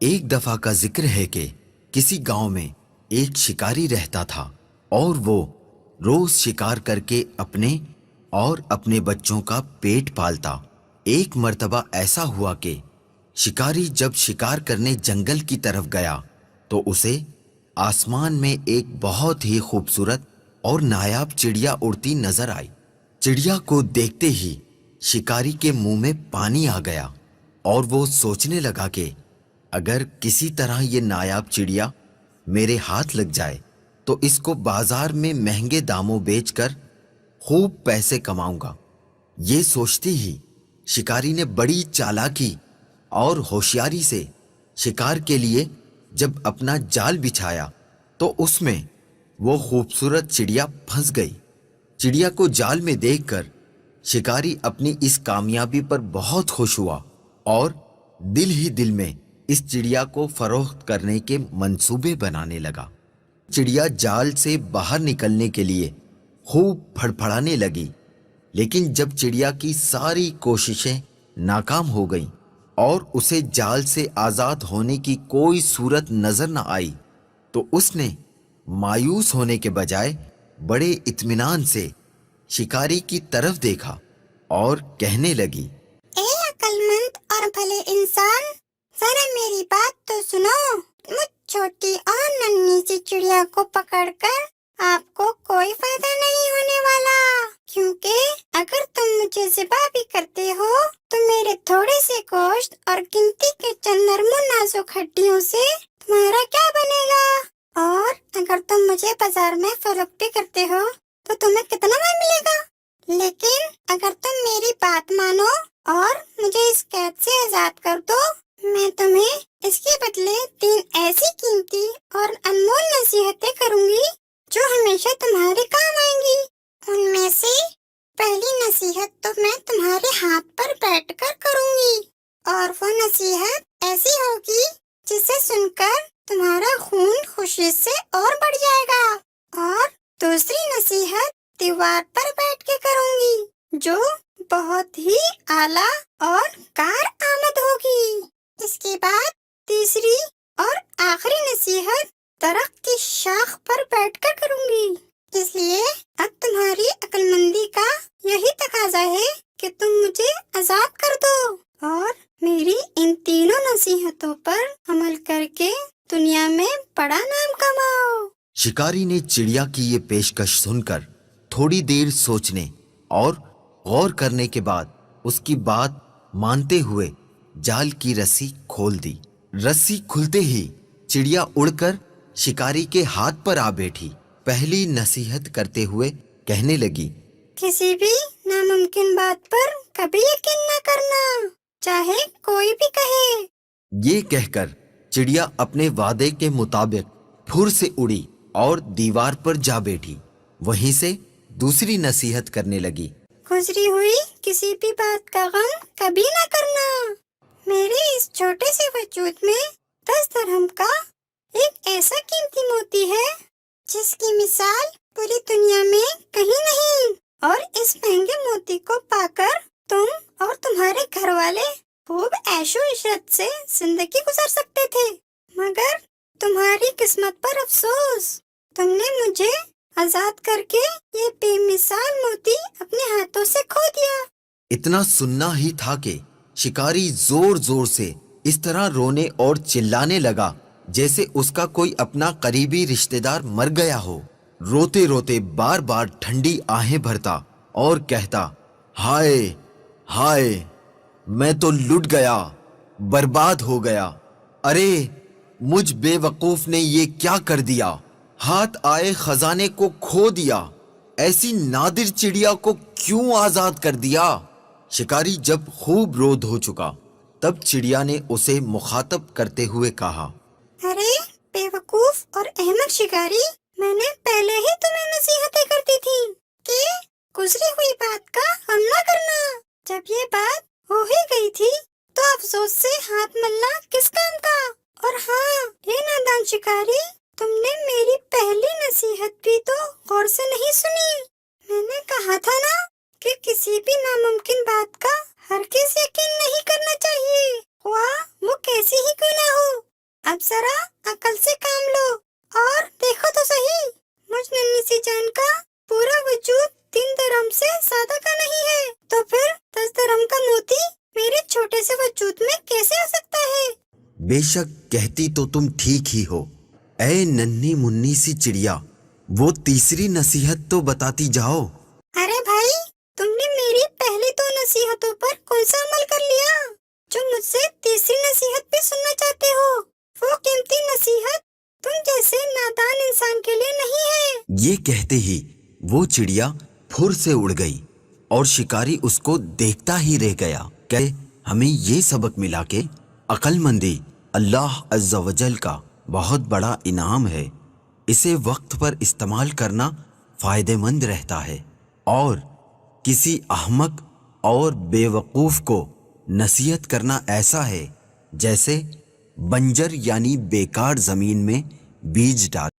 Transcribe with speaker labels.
Speaker 1: ایک دفعہ کا ذکر ہے کہ کسی گاؤں میں ایک شکاری رہتا تھا اور وہ روز شکار کر کے اپنے اور اپنے بچوں کا پیٹ پالتا۔ ایک مرتبہ ایسا ہوا کہ شکاری جب شکار کرنے جنگل کی طرف گیا تو اسے آسمان میں ایک بہت ہی خوبصورت اور نایاب چڑیا اڑتی نظر آئی۔ چڑیا کو دیکھتے ہی شکاری کے منہ میں پانی آ گیا اور وہ سوچنے لگا کہ اگر کسی طرح یہ نایاب چڑیا میرے ہاتھ لگ جائے تو اس کو بازار میں مہنگے داموں بیچ کر خوب پیسے کماؤں گا۔ یہ سوچتے ہی شکاری نے بڑی چالاکی اور ہوشیاری سے شکار کے لیے جب اپنا جال بچھایا تو اس میں وہ خوبصورت چڑیا پھنس گئی۔ چڑیا کو جال میں دیکھ کر شکاری اپنی اس کامیابی پر بہت خوش ہوا اور دل ہی دل میں اس چڑیا کو فروخت کرنے کے منصوبے بنانے لگا۔ چڑیا جال سے باہر نکلنے کے لیے خوب پھڑپھڑانے لگی، لیکن جب چڑیا کی ساری کوششیں ناکام ہو گئیں اور اسے جال سے آزاد ہونے کی کوئی صورت نظر نہ آئی تو اس نے مایوس ہونے کے بجائے بڑے اطمینان سے شکاری کی طرف دیکھا اور کہنے لگی،
Speaker 2: اے عقل مند اور بھلے انسان، ذرا میری بات تو سنو۔ مجھ چھوٹی اور ننھی سی چڑیا کو پکڑ کر آپ کو کوئی فائدہ نہیں ہونے والا، کیونکہ اگر تم مجھے ذبح بھی کرتے ہو تو میرے تھوڑے سے گوشت اور گنتی کے چند نرم و نازک ہڈیوں سے تمہارا کیا بنے گا؟ اور اگر تم مجھے بازار میں فروخت بھی کرتے ہو تو تمہیں کتنا مال ملے گا؟ لیکن اگر تم میری بات مانو اور مجھے اس قید سے آزاد کر دو، میں تمہیں اس کے بدلے 3 ایسی قیمتی اور انمول نصیحتیں کروں گی جو ہمیشہ تمہارے کام آئیں گی۔ ان میں سے پہلی نصیحت تو میں تمہارے ہاتھ پر بیٹھ کر کروں گی، اور وہ نصیحت ایسی ہوگی جسے سن کر تمہارا خون خوشی سے اور بڑھ جائے گا۔ اور دوسری نصیحت دیوار پر بیٹھ کے کروں گی جو بہت ہی اعلیٰ اور کارآمد ہوگی۔ اس کے بعد تیسری اور آخری نصیحت درخت کی شاخ پر بیٹھ کر کروں گی۔ اس لیے اب تمہاری عقل مندی کا یہی تقاضا ہے کہ تم مجھے آزاد کر دو اور میری ان تینوں نصیحتوں پر عمل کر کے دنیا میں بڑا نام کماؤ۔
Speaker 1: شکاری نے چڑیا کی یہ پیشکش سن کر تھوڑی دیر سوچنے اور غور کرنے کے بعد اس کی بات مانتے ہوئے جال کی رسی کھول دی۔ رسی کھلتے ہی چڑیا اڑ کر شکاری کے ہاتھ پر آ بیٹھی۔ پہلی نصیحت کرتے ہوئے کہنے لگی،
Speaker 2: کسی بھی ناممکن بات پر کبھی یقین نہ کرنا، چاہے کوئی بھی کہے۔
Speaker 1: یہ کہہ کر چڑیا اپنے وعدے کے مطابق پھر سے اڑی اور دیوار پر جا بیٹھی۔ وہیں سے دوسری نصیحت کرنے لگی،
Speaker 2: گزری ہوئی کسی بھی بات کا غم کبھی نہ کرنا۔ میرے اس چھوٹے سے وجود میں 10 درہم کا ایک ایسا قیمتی موتی ہے جس کی مثال پوری دنیا میں کہیں نہیں، اور اس مہنگے موتی کو پا کر تم اور تمہارے گھر والے خوب عیش و عشرت سے زندگی گزار سکتے تھے، مگر تمہاری قسمت پر افسوس، تم نے مجھے آزاد کر کے یہ بے مثال موتی اپنے ہاتھوں سے کھو دیا۔
Speaker 1: اتنا سننا ہی تھا کہ شکاری زور زور سے اس طرح رونے اور چلانے لگا جیسے اس کا کوئی اپنا قریبی رشتہ دار مر گیا ہو۔ روتے روتے بار بار ٹھنڈی آہیں بھرتا اور کہتا، ہائے ہائے، میں تو لٹ گیا، برباد ہو گیا۔ ارے مجھ بے وقوف نے یہ کیا کر دیا، ہاتھ آئے خزانے کو کھو دیا، ایسی نادر چڑیا کو کیوں آزاد کر دیا۔ شکاری جب خوب رو دھو چکا تب چڑیا نے اسے مخاطب کرتے ہوئے کہا،
Speaker 2: ارے بے وقوف اور احمق شکاری، میں نے پہلے ہی تمہیں نصیحتیں کرتی تھی کہ گزری ہوئی بات کا غم نہ کرنا۔ جب یہ بات ہو ہی گئی تھی تو افسوس سے ہاتھ ملنا کس کام کا؟ اور ہاں، یہ نادان شکاری، تم نے میری پہلی نصیحت بھی تو غور سے نہیں سنی۔ میں نے کہا تھا نا کہ کسی بھی ناممکن بات کا ہرگز یقین نہیں کرنا چاہیے، خواہ وہ کیسی ہی کیوں نہ ہو۔ عقل سے کام لو اور دیکھو تو صحیح، مجھ ننھی سی جان کا پورا وجود 3 درہم سے زیادہ کا نہیں ہے، تو پھر 10 درہم کا موتی میرے چھوٹے سے وجود میں کیسے آ سکتا ہے؟
Speaker 1: بے شک کہتی تو تم ٹھیک ہی ہو، اے ننھی منی سی چڑیا، وہ تیسری نصیحت تو بتاتی جاؤ۔
Speaker 2: ارے بھائی، تم نے میری پہلی 2 نصیحتوں پر کون سا عمل کر لیا جو مجھ سے تیسری نصیحت بھی سننا چاہتے ہو؟ وہ قیمتی نصیحت تم جیسے نادان انسان کے لیے نہیں ہے۔
Speaker 1: یہ کہتے ہی وہ چڑیا پھر سے اڑ گئی اور شکاری اس کو دیکھتا ہی رہ گیا۔ کہ ہمیں یہ سبق ملا کہ عقل مندی اللہ عز و جل کا بہت بڑا انعام ہے، اسے وقت پر استعمال کرنا فائدہ مند رہتا ہے، اور کسی احمق اور بے وقوف کو نصیحت کرنا ایسا ہے جیسے بنجر یعنی بیکار زمین میں بیج ڈال